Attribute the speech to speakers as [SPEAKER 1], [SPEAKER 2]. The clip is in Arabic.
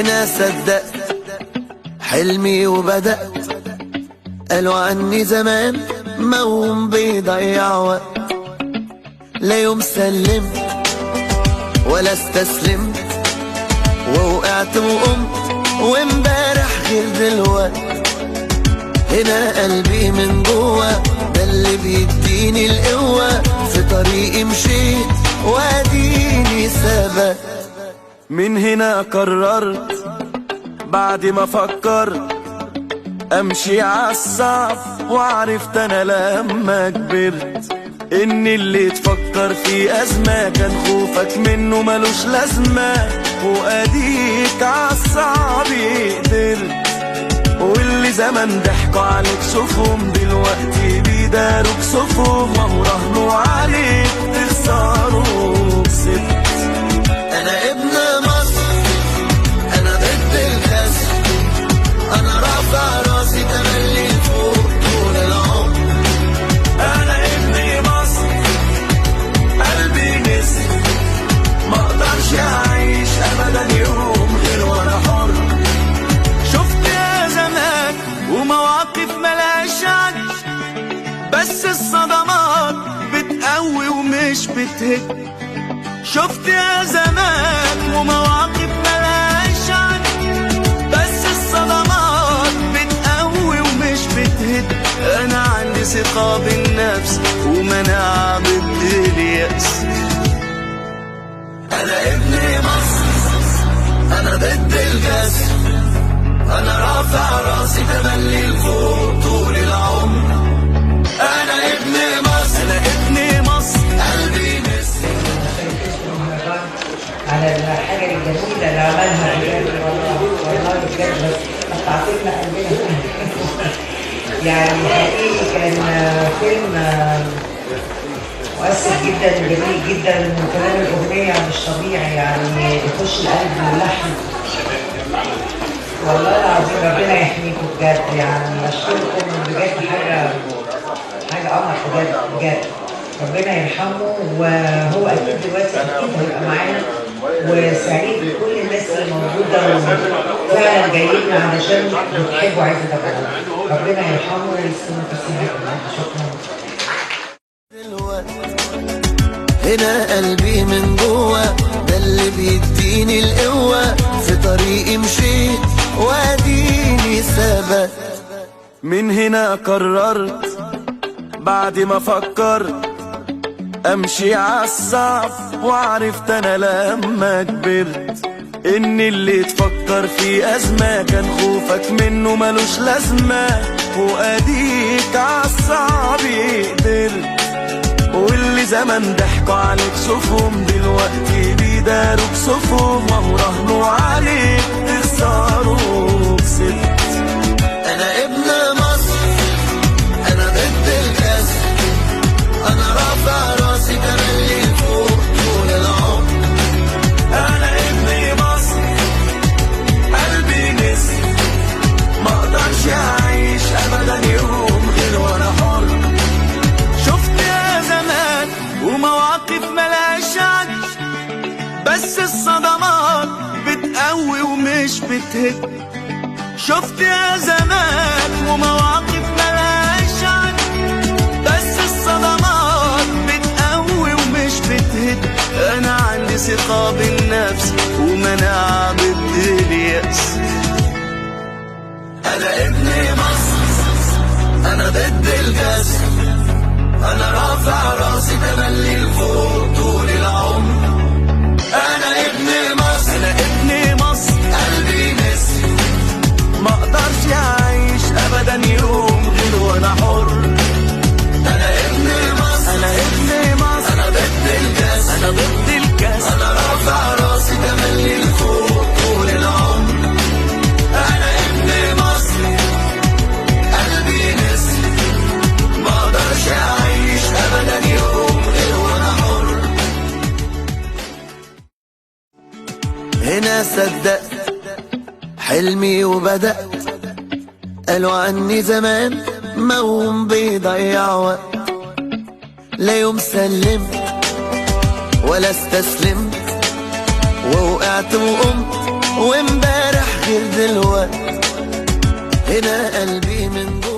[SPEAKER 1] هنا صدقت حلمي وبدأت. قالوا عني زمان موهوم بيضيع وقت، لا يوم سلمت ولا استسلمت، ووقعت وقمت وامبارح غير دلوقت. هنا قلبي من جوا ده اللي بيديني القوة، في طريقي مشيت واديني ثبت. من هنا قررت بعد ما فكرت امشي عالصعب، وعرفت انا لما كبرت ان اللي تفكر في ازمة كان خوفك منه ملوش لازمة، واديك عالصعب قدرت. واللي زمان ضحكوا عليك شوفهم دلوقتي بيداروا كسوفهم، وهو راهنوا عليك تخسروا كسبت. انا ابن مصر، انا ضد الكسر، انا رافع راسي تملي لفوق طول العمر. انا ابن مصر قلبي نسر، ما اقدرش اعيش ابدا يوم غير وانا حر. شفت يا زمان ومواقف ملهاش عد، بس الصدمات بتقوي ومش بتهد. شفت يا زمان ومواقف ملهاش عد، بس الصدمات بتقوي ومش بتهد. انا عندي ثقة بالنفس ومناعة ضد اليأس. انا ابن مصر، انا ضد الكسر، انا رافع راسي تملي لفوق طول العمر. انا ابن مصر، انا ابن مصر قلبي نسر.
[SPEAKER 2] على الحاجة الجميلة اللي عملها بجد، والله بجد قطعتلنا قلبنا. يعني حقيقي كان فيلم مؤثر جدا وجميل جدا، وكمان الأغنية مش طبيعي، يعني يخش القلب واللحن. والله العظيم ربنا يحميكم بجد، يعني أشكركم بجد، حاجة قمر بجد بجد. ربنا يرحمه، وهو أكيد دلوقتي أكيد هيبقى معانا، وسعيد بكل الناس اللي موجودة وفعلا جايين علشان بتحبوا عايزة تبقوا. ربنا يرحمه ويسلمه في السنة. شكرا.
[SPEAKER 1] هنا قلبي من جوا ده اللي بيديني القوة، في طريقي مشيت واديني ثبت. من هنا قررت بعد ما فكرت امشي عالصعب، وعرفت انا لما كبرت ان اللي تفكر في ازمة كان خوفك منه ملوش لازمة، واديك عالصعب قدرت. واللي زمان ضحكوا عليك شوفهم دلوقتي بيداروا كسوفهم، وهو راهنوا عليك تخسروا كسبت. انا ابن مصر، انا ضد الكسر، انا رافع راسي تملي لفوق طول العمر. انا ابن مصر قلبي نسر، ما اقدرش اعيش ابدا يوم غير وانا حر. شفت يا زمان ومواقف ملهاش عد، بس الصدمات بتقوي ومش بتهد. شفت يا زمان ومواقف ملهاش عد، بس الصدمات بتقوي ومش بتهد. انا عندي ثقة بالنفس ومناعة ضد اليأس. انا ابن مصر، انا ضد الكسر، انا رافع راسي تملي لفوق طول العمر. انا ابن مصر، انا ابن مصر قلبي نسر، ما اقدرش اعيش ابدا يوم غير وانا حر. انا ابن مصر، انا ابن مصر، انا ضد الكسر، انا ضد الكسر، انا رافع راسي تملي لفوق طول العمر. انا ابن مصر قلبي نسر، ما اقدرش اعيش ابدا يوم غير وانا حر. هنا صدقت حلمي وبدأت. قالوا عني زمان موهوم بيضيع وقت، لا يوم سلمت ولا استسلمت، ووقعت وقمت وامبارح دلوقتي هنا قلبي من جوه